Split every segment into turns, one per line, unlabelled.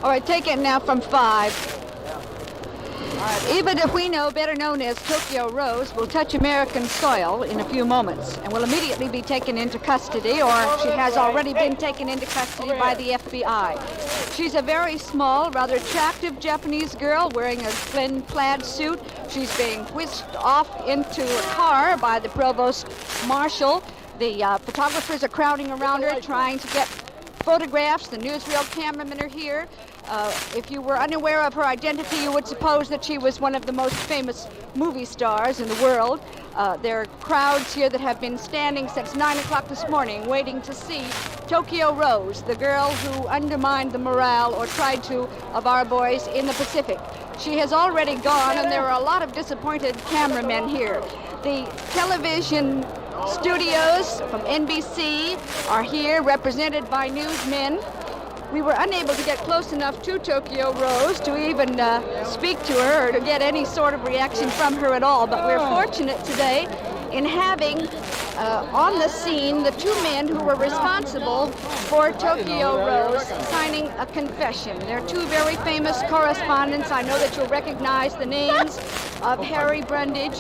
All right, take it now from 5. Eva DePuino, better known as Tokyo Rose, will touch American soil in a few moments and will immediately be taken into custody, or she has already been taken into custody by the FBI. She's a very small, rather attractive Japanese girl wearing a thin plaid suit. She's being whisked off into a car by the provost marshal. The photographers are crowding around her trying to get photographs. The newsreel cameramen are here. If you were unaware of her identity, you would suppose that she was one of the most famous movie stars in the world. There are crowds here that have been standing since 9 o'clock this morning waiting to see Tokyo Rose, the girl who undermined the morale or tried to of our boys in the Pacific. She has already gone, and there are a lot of disappointed cameramen here. The television studios from NBC are here, represented by newsmen. We were unable to get close enough to Tokyo Rose to even speak to her or to get any sort of reaction from her at all, but we're fortunate today in having on the scene the two men who were responsible for Tokyo Rose signing a confession. They're two very famous correspondents. I know that you'll recognize the names of Harry Brundage,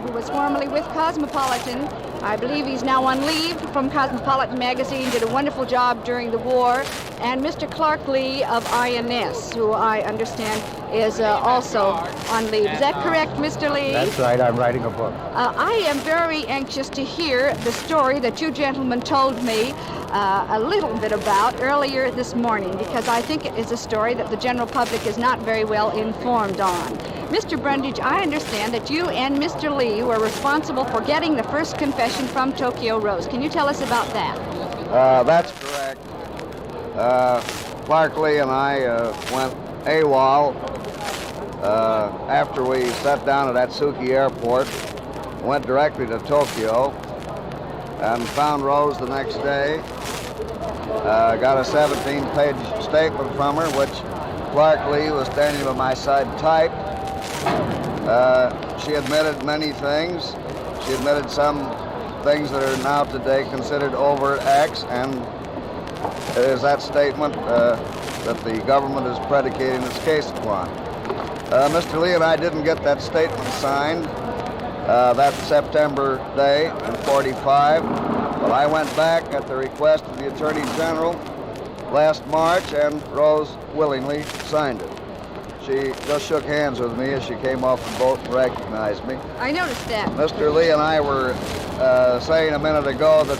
who was formerly with Cosmopolitan. I believe he's now on leave from Cosmopolitan magazine, did a wonderful job during the war, and Mr. Clark Lee of INS, who I understand is also on leave. Is that correct, Mr. Lee?
That's right, I'm writing a book.
I am very anxious to hear the story that you gentlemen told me a little bit about earlier this morning, because I think it is a story that the general public is not very well informed on. Mr. Brundage, I understand that you and Mr. Lee were responsible for getting the first confession from Tokyo Rose. Can you tell us about that?
That's correct. Clark Lee and I went AWOL after we sat down at Atsuki Airport, went directly to Tokyo, and found Rose the next day. Got a 17-page statement from her, which Clark Lee was standing by my side typed. She admitted many things. She admitted some things that are now today considered overt acts, and it is that statement that the government is predicating its case upon. Mr. Lee and I didn't get that statement signed that September day in 45, but I went back at the request of the Attorney General last March, and Rose willingly signed it. She just shook hands with me as she came off the boat and recognized me.
I noticed that.
Mr. Lee and I were saying a minute ago that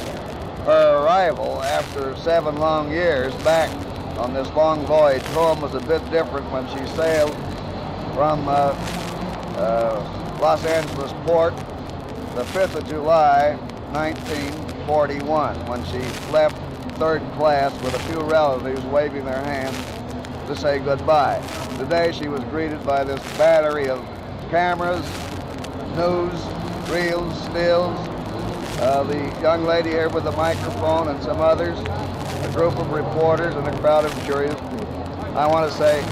her arrival after 7 long years back on this long voyage home was a bit different when she sailed from Los Angeles port the 5th of July, 1941, when she left third class with a few relatives waving their hands to say goodbye. Today she was greeted by this battery of cameras, news, reels, stills, the young lady here with the microphone and some others, a group of reporters and a crowd of curious. I want to say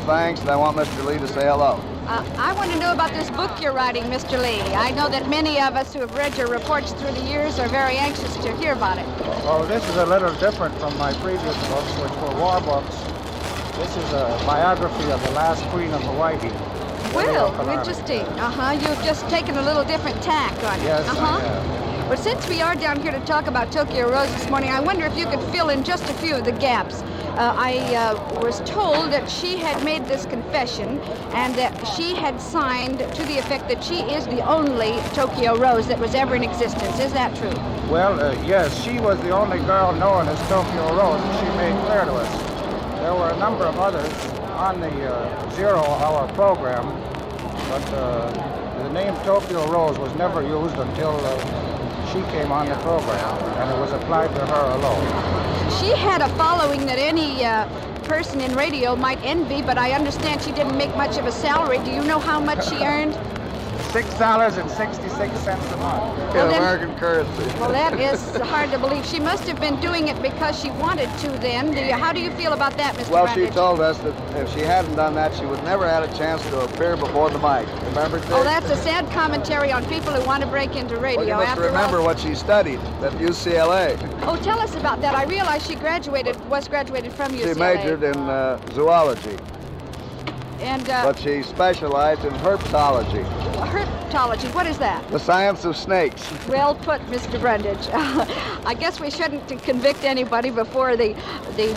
thanks, and I want Mr. Lee to say hello.
I want to know about this book you're writing, Mr. Lee. I know that many of us who have read your reports through the years are very anxious to hear about it.
Oh, this is a little different from my previous books, which were war books. This is a biography of the last Queen of Hawaii.
Well, interesting. You've just taken a little different tack on it.
Yes, I have.
But since we are down here to talk about Tokyo Rose this morning, I wonder if you could fill in just a few of the gaps. I was told that she had made this confession and that she had signed to the effect that she is the only Tokyo Rose that was ever in existence. Is that true?
Well, yes, she was the only girl known as Tokyo Rose, and she made clear to us. There were a number of others on the 0 hour program, but the name Tokyo Rose was never used until she came on the program, and it was applied to her alone.
She had a following that any person in radio might envy, but I understand she didn't make much of a salary. Do you know how much she earned?
$6.66 a month.
In
Well, then-
American currency.
Well, that is hard to believe. She must have been doing it because she wanted to then. How do you feel about that, Mr.
Well, she
Brundage?
told us that if she hadn't done that, she would never had a chance to appear before the mic. Remember, Dick?
Oh, that's a sad commentary on people who want to break into radio.
Well, you must
After
remember
all,
what she studied at UCLA.
Oh, tell us about that. I realize she was graduated from UCLA.
She majored in zoology,
And
but she specialized in herpetology,
herpetology, what is that?
the science of snakes.
Well put, Mr. Brundage. I guess we shouldn't convict anybody before the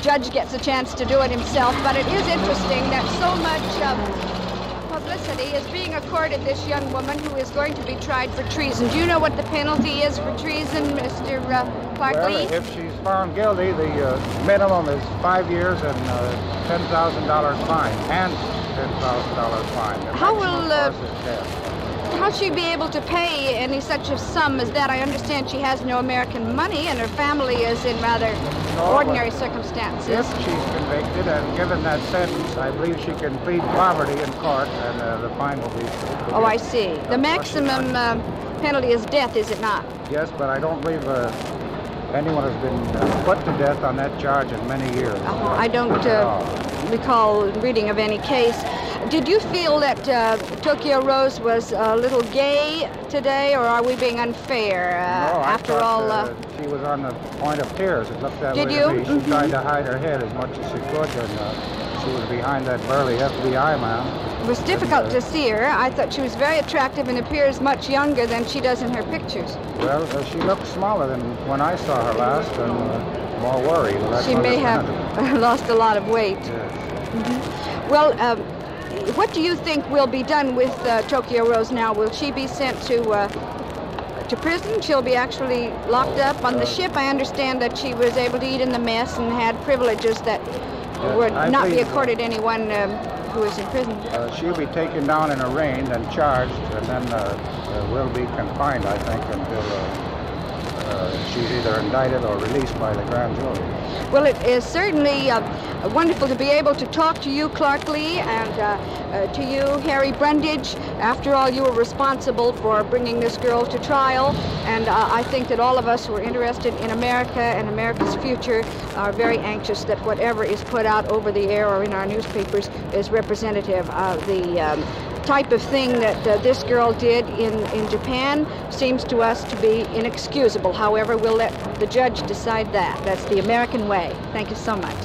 judge gets a chance to do it himself, but it is interesting that so much publicity is being accorded this young woman who is going to be tried for treason. Do you know what the penalty is for treason, Mr. Clark
Well,
Lee?
if she's found guilty, the minimum is 5 years and $10,000 fine, and $10,000 fine. The
How
maximum
will,
cost is death.
How'll she be able to pay any such a sum as that? I understand she has no American money and her family is in rather
No,
ordinary
but
circumstances.
If she's convicted and given that sentence, I believe she can plead poverty in court, and the fine will be.
Oh, I see. The maximum penalty is death, is it not?
Yes, but I don't believe anyone has been put to death on that charge in many years.
I don't recall reading of any case. Did you feel that Tokyo Rose was a little gay today, or are we being unfair?
No, I
After
thought,
all,
she was on the point of tears. It looked that
Did
way
you?
to me. She
Mhm.
tried to hide her head as much as she could, and she was behind that burly FBI man.
it was difficult to see her. I thought she was very attractive and appears much younger than she does in her pictures.
Well, she looked smaller than when I saw her last, and more worried. Well, that's
She may have
understandable.
lost a lot of weight.
Yes.
Well, what do you think will be done with Tokyo Rose now? Will she be sent to prison? She'll be actually locked up on the ship. I understand that she was able to eat in the mess and had privileges that would
I
not be
believe-
accorded anyone who is in prison.
She'll be taken down and arraigned and charged, and then will be confined, I think, until she's either indicted or released by the grand jury.
Well, it is certainly wonderful to be able to talk to you, Clark Lee, and to you, Harry Brundage. After all, you were responsible for bringing this girl to trial, and I think that all of us who are interested in America and America's future are very anxious that whatever is put out over the air or in our newspapers is representative of the type of thing that this girl did in Japan. Seems to us to be inexcusable. However, we'll let the judge decide that. That's the American way. Thank you so much.